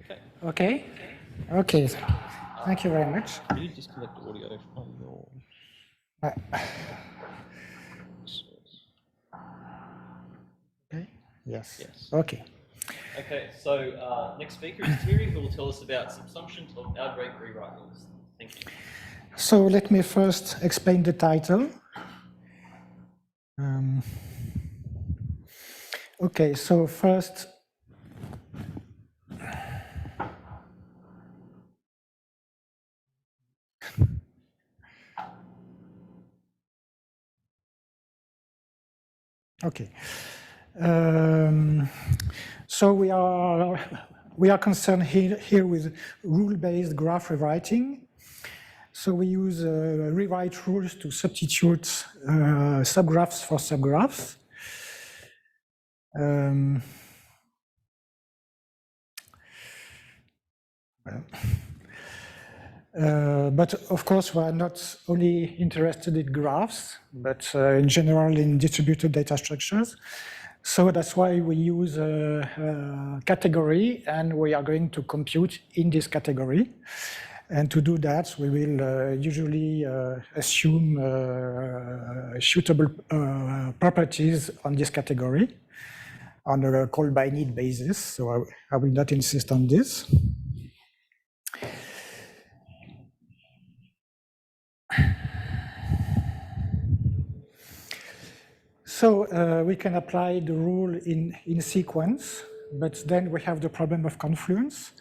Okay. Okay. Okay. Thank you very much. Can you disconnect audio from your? Okay. Yes. Yes. Okay. Okay. So next speaker is Thierry, who will tell us about subsumptions of algebraic rewrite laws. Thank you. So let me first explain the title. Okay. So first. Okay. So we are concerned here with rule-based graph rewriting. So we use rewrite rules to substitute subgraphs for subgraphs. But of course, we are not only interested in graphs, but in general in distributed data structures. So that's why we use a category, and we are going to compute in this category. And to do that, we will usually assume suitable properties on this category on a call by need basis. So I will not insist on this. So we can apply the rule in sequence, but then we have the problem of confluence.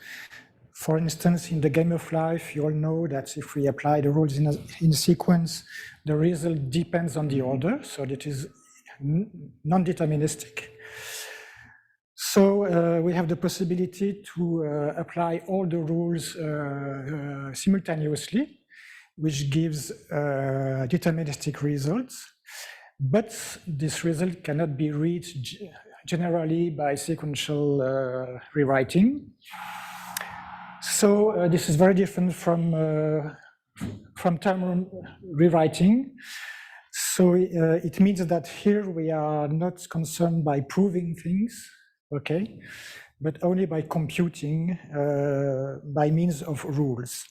For instance, in the game of life, you all know that if we apply the rules in sequence, the result depends on the order, so that is non-deterministic. So we have the possibility to apply all the rules simultaneously, which gives deterministic results. But this result cannot be reached generally by sequential rewriting. So this is very different from term rewriting. So it means that here we are not concerned by proving things, okay, but only by computing by means of rules.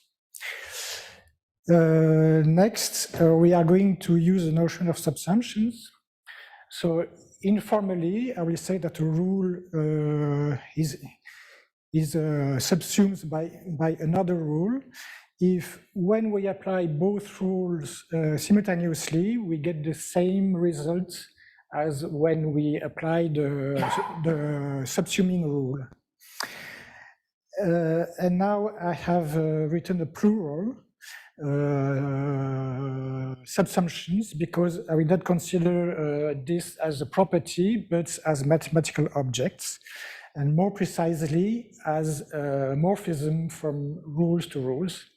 Next, we are going to use the notion of subsumptions. So informally, I will say that a rule is subsumed by another rule if when we apply both rules simultaneously, we get the same result as when we apply the subsuming rule. And now I have written a plural subsumptions because I will not consider this as a property, but as mathematical objects, and more precisely as a morphism from rules to rules.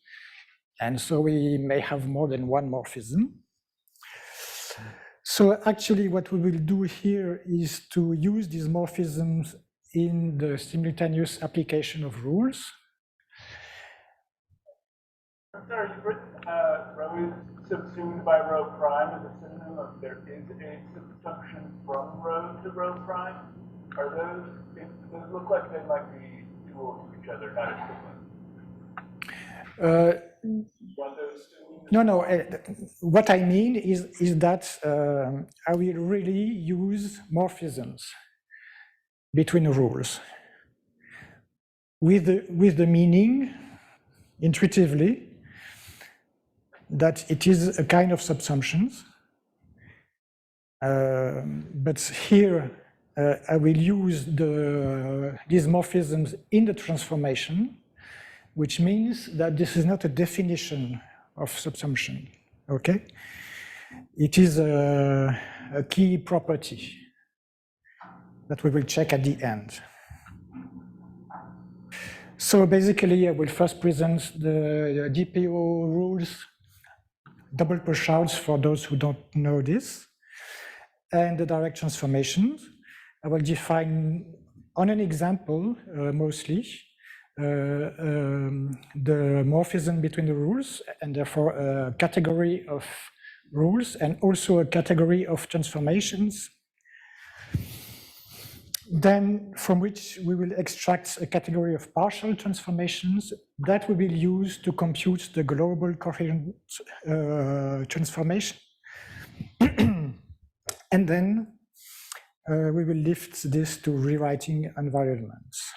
And so we may have more than one morphism. So actually what we will do here is to use these morphisms in the simultaneous application of rules. I'm sorry, you've written rho is subsumed by rho prime as a synonym of there is a subsumption from rho to rho prime. Are those look like they might be dual to each other, not equivalent? No. What I mean is that I will really use morphisms between rules with the meaning intuitively that it is a kind of subsumptions. But here I will use these morphisms in the transformation, which means that this is not a definition of subsumption, okay? It is a key property that we will check at the end. So basically, I will first present the DPO rules, double push-outs for those who don't know this, and the direct transformations. I will define on an example, mostly, the morphism between the rules, and therefore a category of rules, and also a category of transformations. then from which we will extract a category of partial transformations that we will use to compute the global coherent transformation. And then we will lift this to rewriting environments.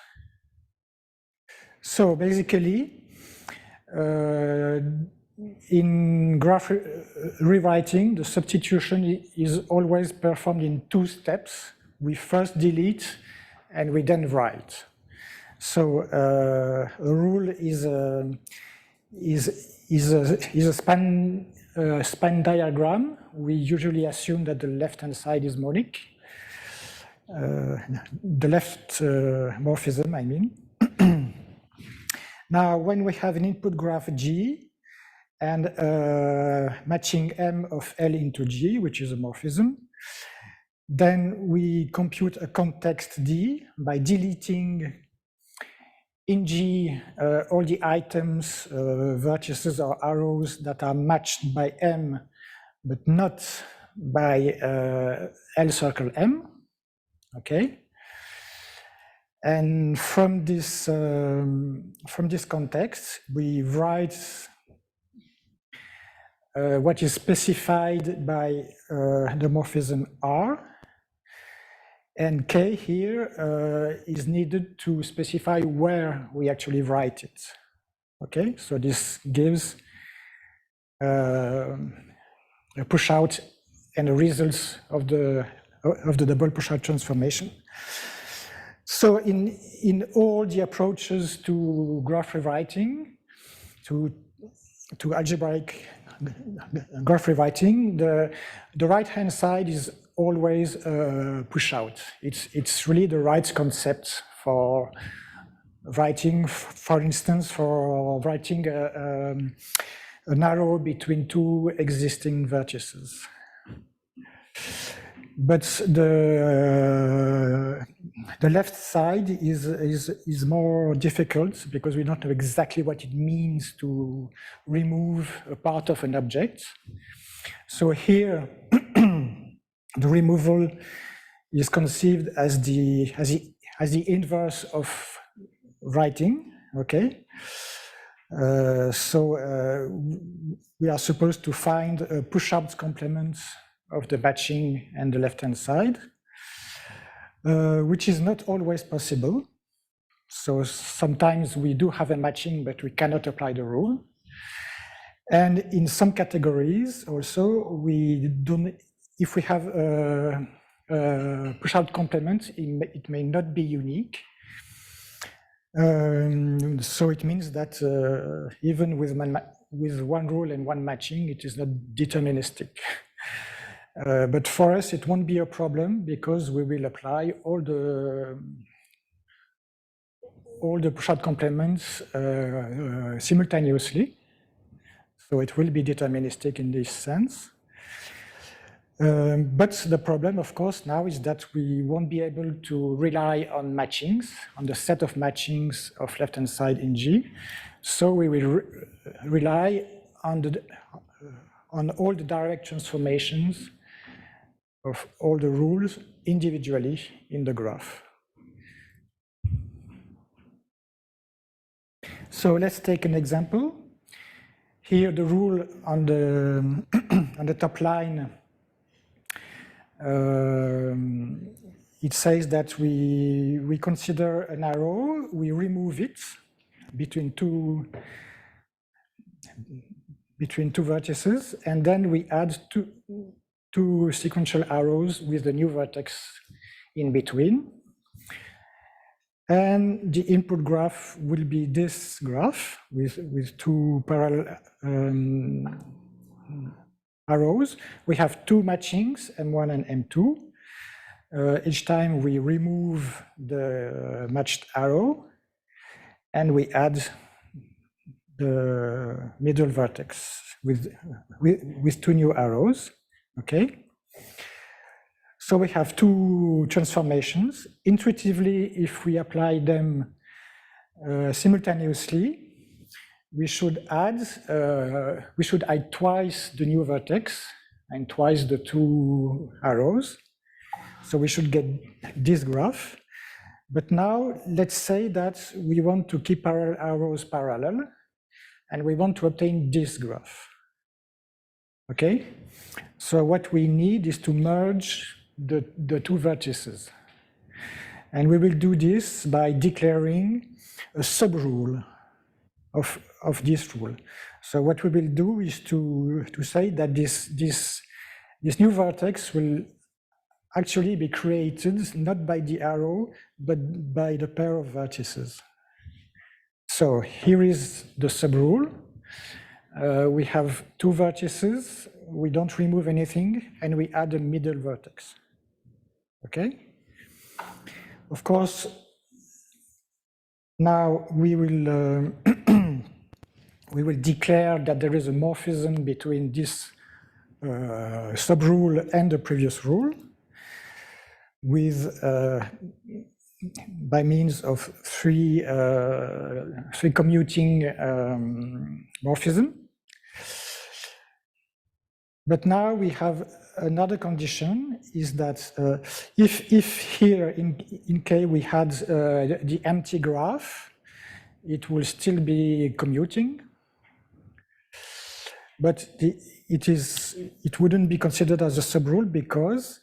So basically, in graph rewriting, the substitution is always performed in 2 steps. We first delete and we then write. So a rule is a span diagram. We usually assume that the left-hand side is monic. The left morphism, I mean. Now, when we have an input graph G and matching M of L into G, which is a morphism, then we compute a context D by deleting in G all the items, vertices or arrows that are matched by M, but not by L circle M, okay? And from this context, we write what is specified by the morphism R, and K here is needed to specify where we actually write it. Okay, so this gives a push out and the results of the double push out transformation. So in all the approaches to graph rewriting, to algebraic graph rewriting, the right-hand side is always push out. It's really the right concept for writing, for instance, for writing an arrow between 2 existing vertices. But the left side is more difficult because we don't know exactly what it means to remove a part of an object. So here, the removal is conceived as the inverse of writing. Okay, so we are supposed to find a push-out complement of the matching and the left-hand side, which is not always possible. So sometimes we do have a matching, but we cannot apply the rule. And in some categories also, we don't. If we have a push-out complement, it may not be unique. So it means that even with one rule and one matching, it is not deterministic. But for us, it won't be a problem because we will apply all the push-out complements simultaneously. So it will be deterministic in this sense. But the problem, of course, now is that we won't be able to rely on matchings, on the set of matchings of left-hand side in G. So we will rely on all the direct transformations of all the rules individually in the graph. So let's take an example. Here, the rule on the top line, it says that we consider an arrow, we remove it between two vertices, and then we add two sequential arrows with the new vertex in between. And the input graph will be this graph with 2 parallel arrows. We have 2 matchings, M1 and M2. Each time we remove the matched arrow and we add the middle vertex with 2 new arrows. Okay. So we have 2 transformations. Intuitively, if we apply them simultaneously, we should add twice the new vertex and twice the 2 arrows. So we should get this graph. But now let's say that we want to keep our arrows parallel and we want to obtain this graph. Okay? So what we need is to merge the two vertices. And we will do this by declaring a subrule of this rule. So what we will do is to say that this new vertex will actually be created not by the arrow, but by the pair of vertices. So here is the subrule. We have two vertices, we don't remove anything, and we add a middle vertex. Okay? Of course, now we will we will declare that there is a morphism between this subrule and the previous rule with by means of three commuting morphism. But now we have another condition, is that if here in K we had the empty graph, it will still be commuting, but it wouldn't be considered as a subrule because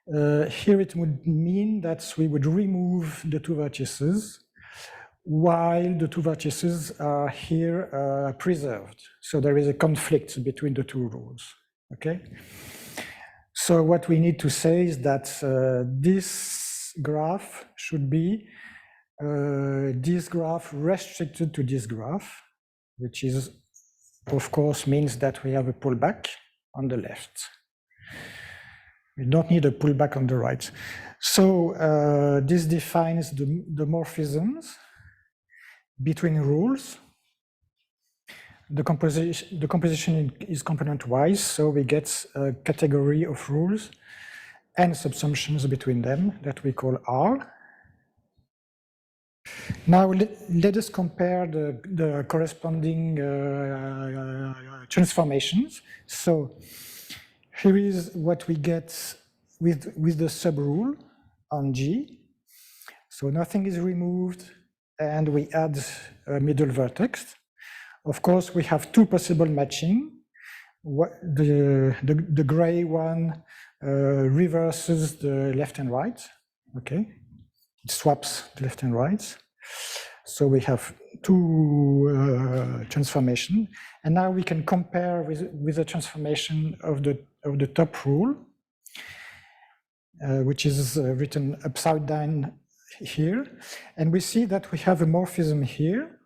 here it would mean that we would remove the two vertices while the two vertices are here preserved. So there is a conflict between the two rules. Okay. So what we need to say is that this graph should be this graph restricted to this graph, which is, of course, means that we have a pullback on the left. We don't need a pullback on the right. So this defines the morphisms between rules. The composition is component-wise, so we get a category of rules and subsumptions between them that we call R. Now let us compare the corresponding transformations. So here is what we get with the subrule on G. So nothing is removed, and we add a middle vertex. Of course, we have two possible matching. The gray one reverses the left and right. Okay, it swaps the left and right. So we have two transformation, and now we can compare with the transformation of the top rule, which is written upside down here, and we see that we have a morphism here.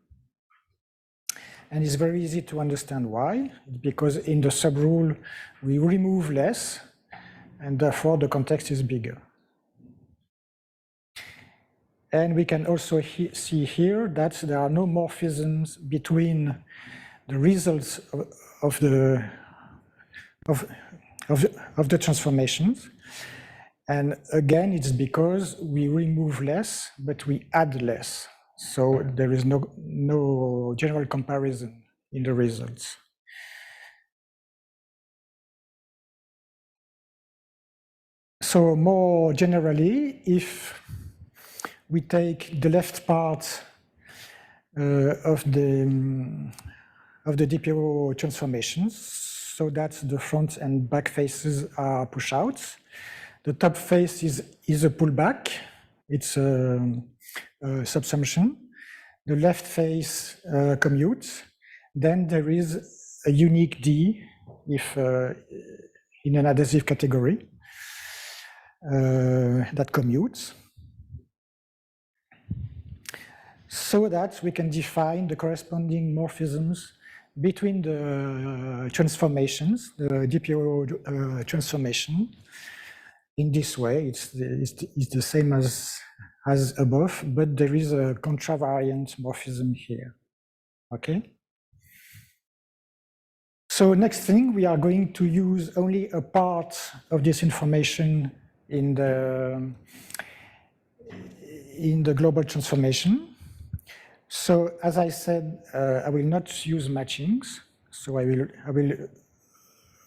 And it's very easy to understand why, because in the subrule, we remove less, and therefore the context is bigger. And we can also see here that there are no morphisms between the results of the transformations. And again, it's because we remove less, but we add less. So there is no general comparison in the results. So more generally, if we take the left part of the DPO transformations, so that the front and back faces are push outs. The top face is a pullback. It's a subsumption. The left face commutes. Then there is a unique D if in an adhesive category that commutes, so that we can define the corresponding morphisms between the transformations, the DPO transformation. In this way, it's the same as above, but there is a contravariant morphism here. Okay. So next thing, we are going to use only a part of this information in the global transformation. So as I said, I will not use matchings. So I will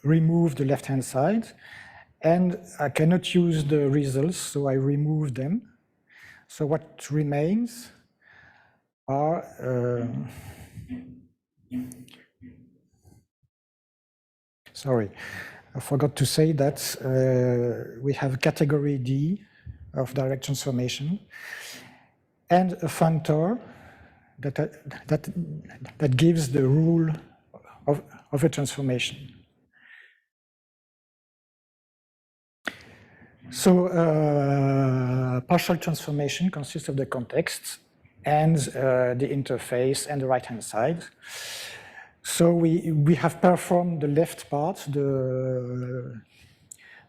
remove the left-hand side, and I cannot use the results, so I remove them. So what remains are sorry, I forgot to say that we have category D of direct transformation and a functor that gives the rule of a transformation. So partial transformation consists of the context and the interface and the right-hand side. So we have performed the left part, the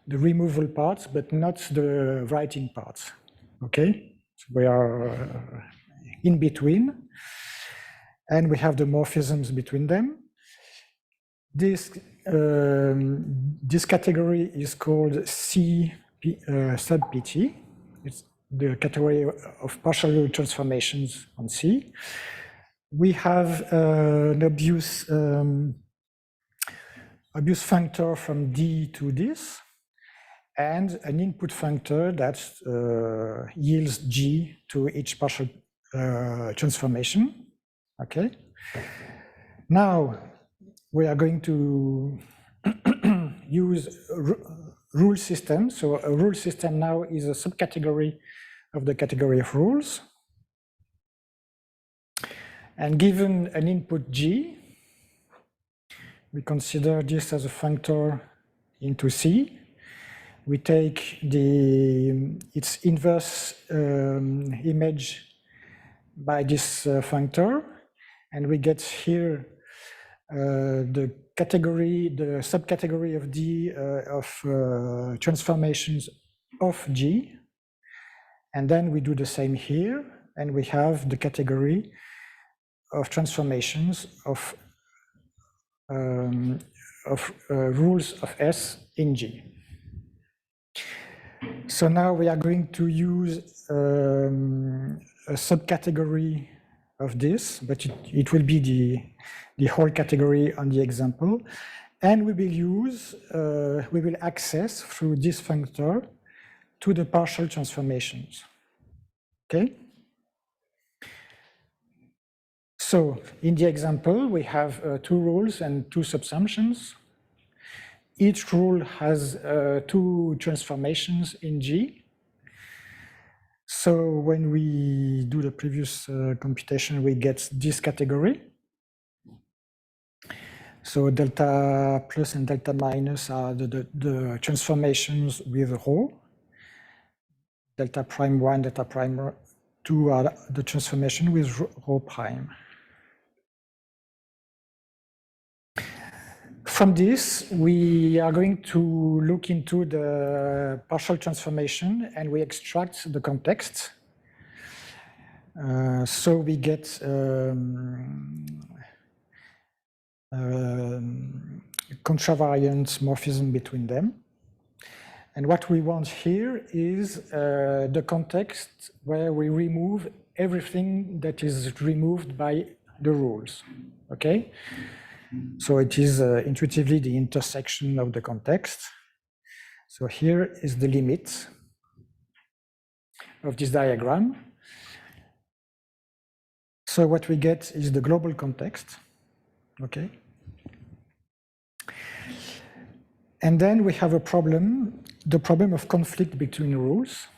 removal part, but not the writing part. Okay, so we are in between, and we have the morphisms between them. This category is called SqPT. It's the category of partial transformations on C. We have an obvious functor from D to this, and an input functor that yields G to each partial transformation. Okay. Now we are going to use a rule system. So a rule system now is a subcategory of the category of rules. And given an input G, we consider this as a functor into C. We take its inverse image by this functor, and we get here the subcategory of D of transformations of G. And then we do the same here, and we have the category of transformations of rules of S in G. So now we are going to use a subcategory of this, but it will be the whole category on the example. And we will access through this functor to the partial transformations. Okay? So in the example, we have two rules and two subsumptions. Each rule has two transformations in G. So when we do the previous computation, we get this category. So delta plus and delta minus are the transformations with rho. Delta prime 1, delta prime 2 are the transformation with rho prime. From this, we are going to look into the partial transformation, and we extract the context. So we get contravariant morphism between them. And what we want here is the context where we remove everything that is removed by the rules. Okay? So it is intuitively the intersection of the context. So here is the limit of this diagram. So what we get is the global context. Okay. And then we have a problem, the problem of conflict between rules.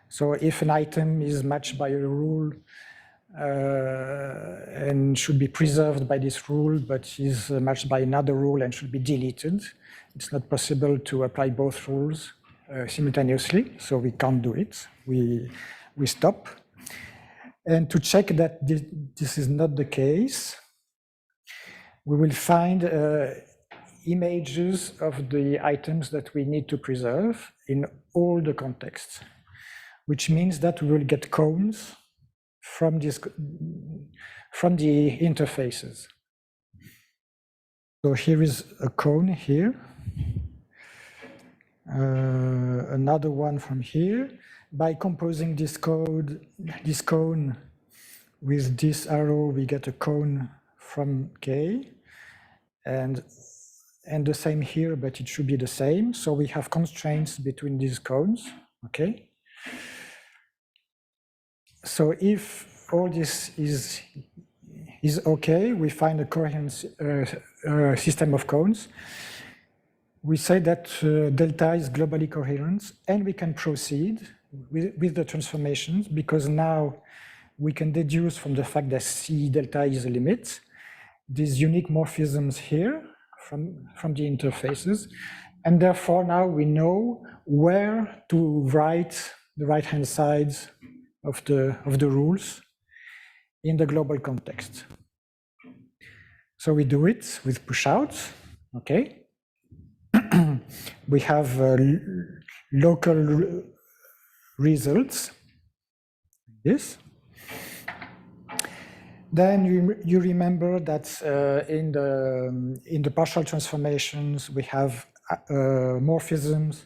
So if an item is matched by a rule and should be preserved by this rule, but is matched by another rule and should be deleted, it's not possible to apply both rules simultaneously, so we can't do it. We stop. And to check that this is not the case, we will find images of the items that we need to preserve in all the contexts, which means that we will get cones from the interfaces. So here is a cone here, another one from here. By composing this cone with this arrow, we get a cone from K, and the same here, but it should be the same. So we have constraints between these cones. Okay. So if all this is okay, we find a coherent system of cones. We say that delta is globally coherent, and we can proceed with the transformations, because now we can deduce from the fact that C delta is a limit these unique morphisms here from the interfaces. And therefore now we know where to write the right-hand sides of the rules in the global context. So we do it with push-outs, okay? We have local results, this. Then you remember that in the partial transformations, we have morphisms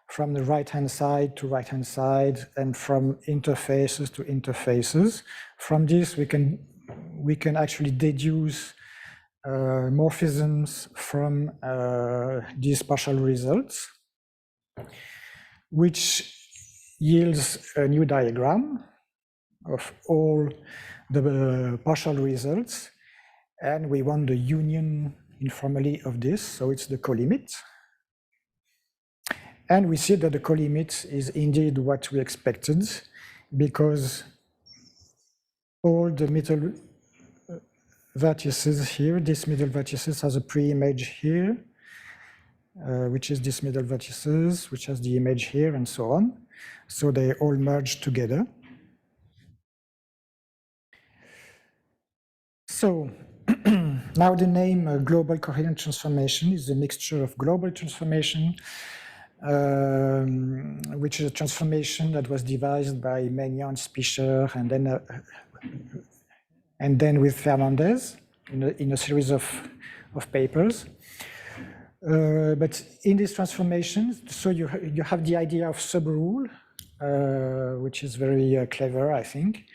from the right-hand side to right-hand side and from interfaces to interfaces. From this, we can actually deduce morphisms from these partial results, which yields a new diagram of all the partial results, and we want the union informally of this, so it's the colimit. And we see that the colimit is indeed what we expected, because all the middle vertices here, this middle vertices has a pre-image here, which is this middle vertices, which has the image here, and so on. So they all merge together. So now the name Global Coherent Transformation is a mixture of global transformation, which is a transformation that was devised by Maignan and Spischer, and then with Fernandez in a series of papers. But in these transformations, so you have the idea of subrule, which is very clever, I think.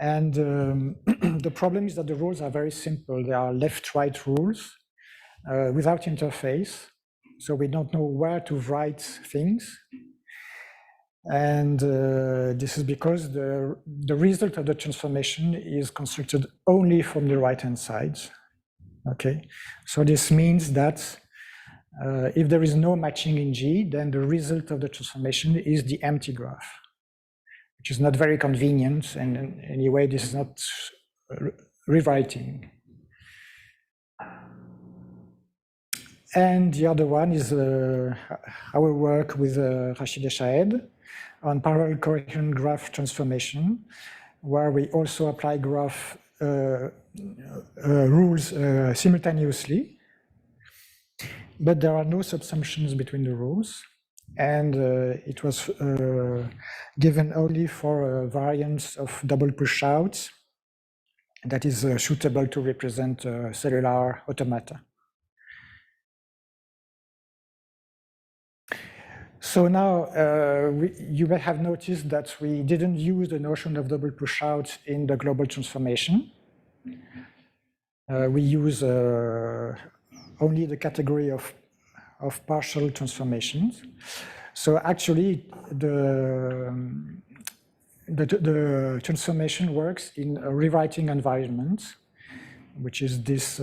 And the problem is that the rules are very simple. They are left-right rules without interface. So we don't know where to write things. And this is because the result of the transformation is constructed only from the right-hand side. Okay, so this means that if there is no matching in G, then the result of the transformation is the empty graph, which is not very convenient, and anyway, this is not rewriting. And the other one is our work with Rachid Shahed on parallel coherent graph transformation, where we also apply graph rules simultaneously, but there are no subsumptions between the rules. And it was given only for variants of double push-outs that is suitable to represent cellular automata. So now you may have noticed that we didn't use the notion of double push-out in the global transformation. We use only the category of partial transformations. So actually, the transformation works in a rewriting environment, which is this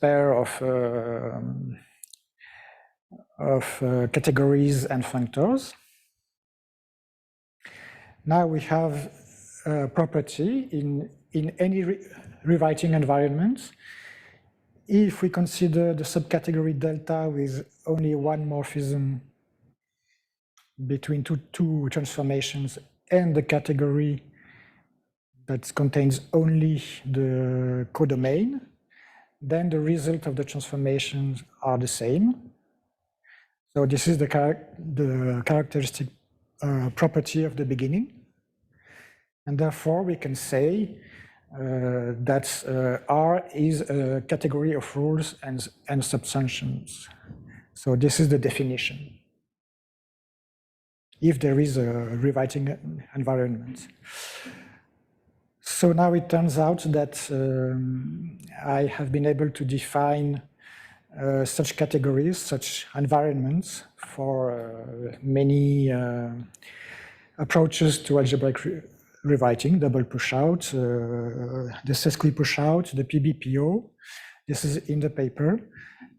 pair of categories and functors. Now we have a property in any rewriting environment. If we consider the subcategory delta with only one morphism between two transformations and the category that contains only the codomain, then the result of the transformations are the same. So this is the characteristic property of the beginning. And therefore we can say that R is a category of rules and subsumptions. So this is the definition, if there is a rewriting environment. So now it turns out that I have been able to define such categories, such environments for many approaches to algebraic rewriting, double push-out, the SqPO push-out, the PBPO. This is in the paper.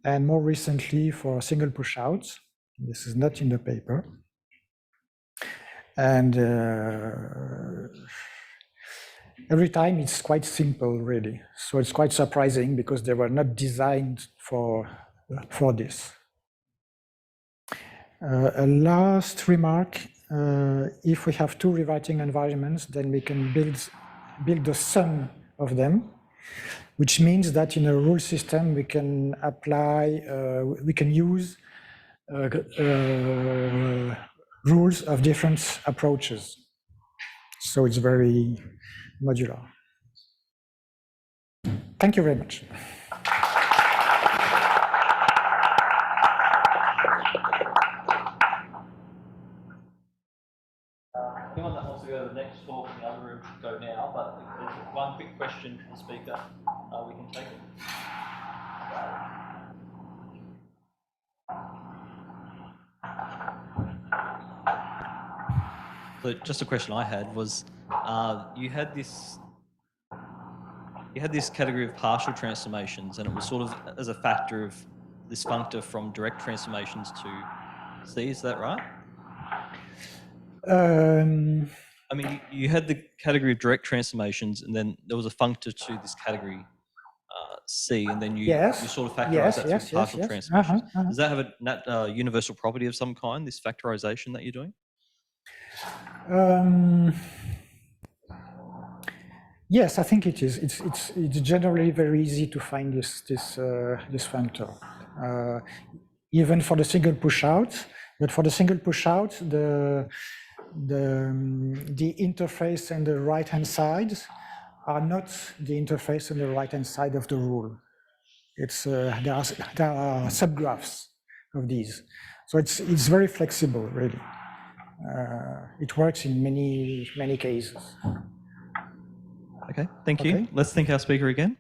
And more recently for single push-out. This is not in the paper. And every time it's quite simple, really. So it's quite surprising because they were not designed for this. A last remark, if we have two rewriting environments, then we can build the sum of them, which means that in a rule system, we can apply, we can use rules of different approaches. So it's very modular. Thank you very much. Anyone that wants to go to the next talk in the other room should go now, but if there's one quick question to the speaker, we can take it. So just a question I had was, you had this category of partial transformations, and it was sort of as a factor of this functor from direct transformations to C. Is that right? I mean, you had the category of direct transformations, and then there was a functor to this category C, and then you sort of factorize that through partial transformations. Does that have a universal property of some kind, this factorization that you're doing? Yes, I think it is. It's generally very easy to find this functor, even for the single push-out. But for the single push-out, the interface on the right-hand side are not the interface on the right-hand side of the rule. It's there are subgraphs of these, so it's very flexible, really. It works in many cases. Okay, thank you. Let's thank our speaker again.